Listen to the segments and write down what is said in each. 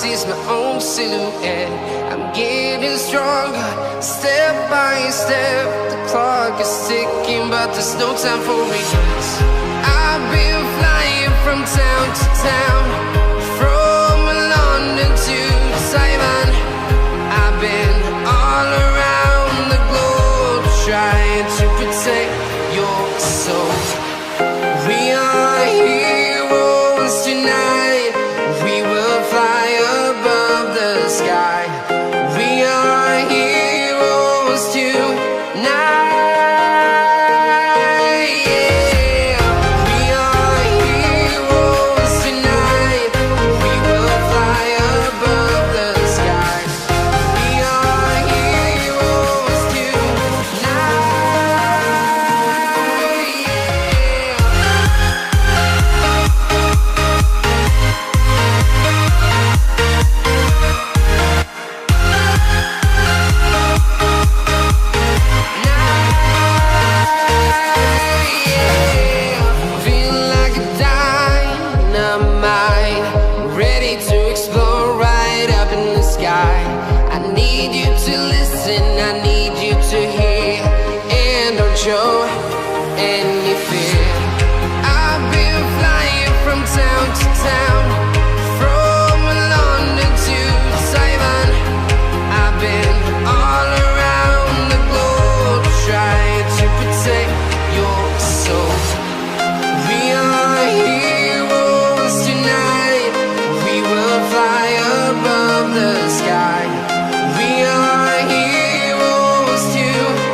sees my own silhouette. I'm getting stronger, step by step. The clock is ticking, but there's no time for regrets. I've been flying from town to town, from London to Taiwan. I've been all around the globe, trying to protect your soul. We are heroes tonight. We will fly above the sky. We are heroes tonight. Show any fear. I've been flying from town to town, from London to Taiwan. I've been all around the globe, trying to protect your soul. We are heroes tonight. We will fly above the sky. We are heroes tonight.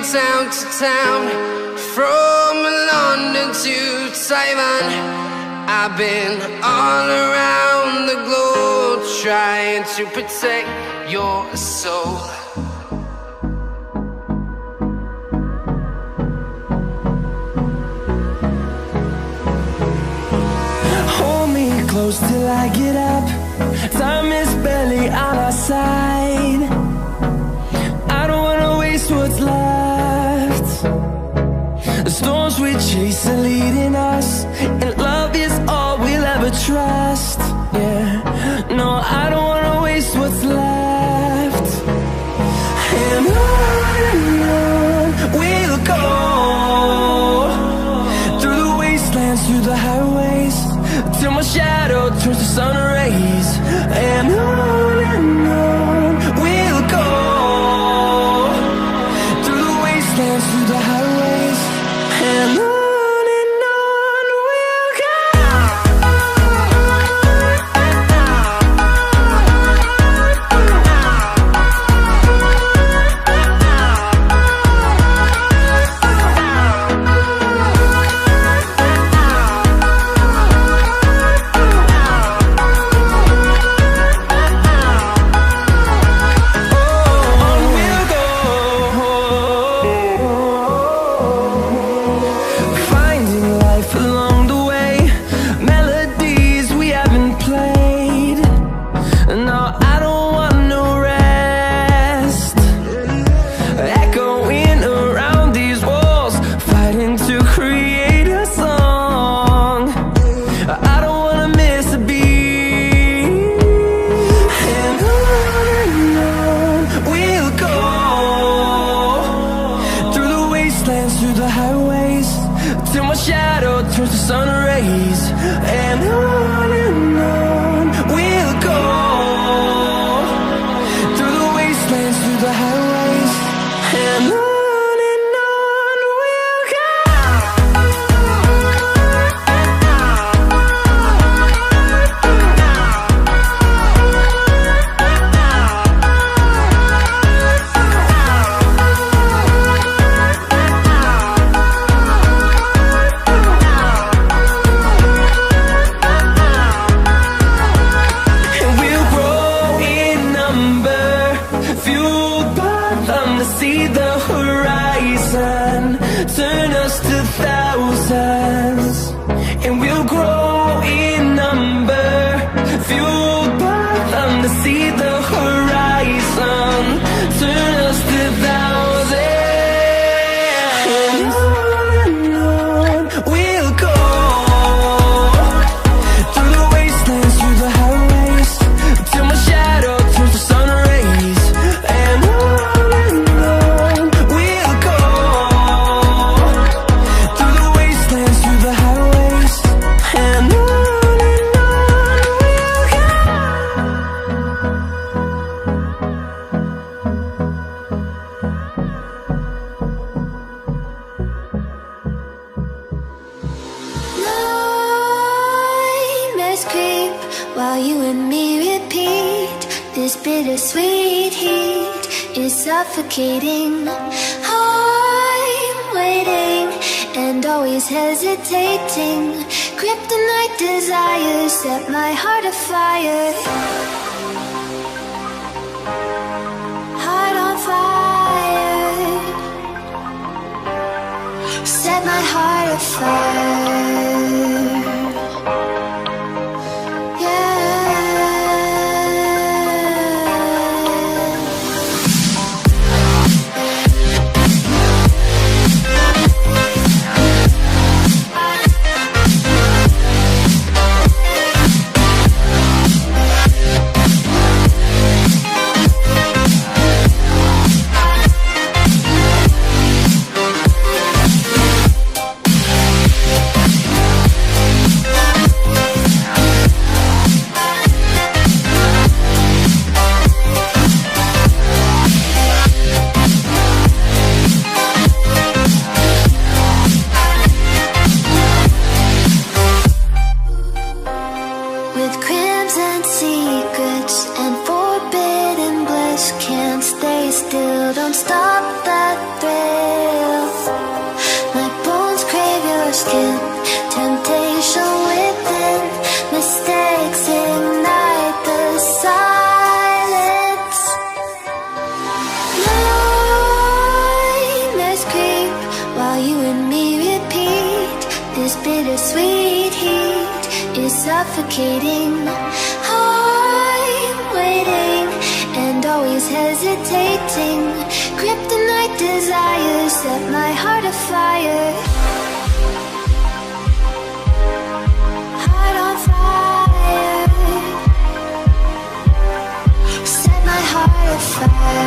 Town to town, from London to Taiwan. I've been all around the globe, trying to protect your soul. Hold me close till I get up. Time is barely on our side. I don't wanna waste what's left. The storms we chase are leading us, and love is all we'll ever trust. Yeah, no, I don't wanna waste what's left. And on we'll go, through the wastelands, through the highways, till my shadow turns to sun rays. And on we'll go, through the wastelands, through the highways, and on we'll go. shadow turns to sun rays. And on we'll go, through the wastelands, through the highways. And on we'll go. See the horizon turn us to thousands, and we'll grow in number, fueled by them to see the horizon turn us to thousands. And on we'll go, through the wastelands, through the highways, till my shadow turns to sun rays. And while you and me repeat, this bittersweet heat is suffocating. I'm waiting and always hesitating. Kryptonite desires set my heart afire. Heart on fire, set my heart afire. Don't stop that thrill. My bones crave your skin. Temptation within. Mistakes ignite the silence. Nightmares creep while you and me repeat. This bittersweet heat is suffocating. I'm waiting and always hesitating. Kryptonite desires set my heart afire. Heart on fire, set my heart afire.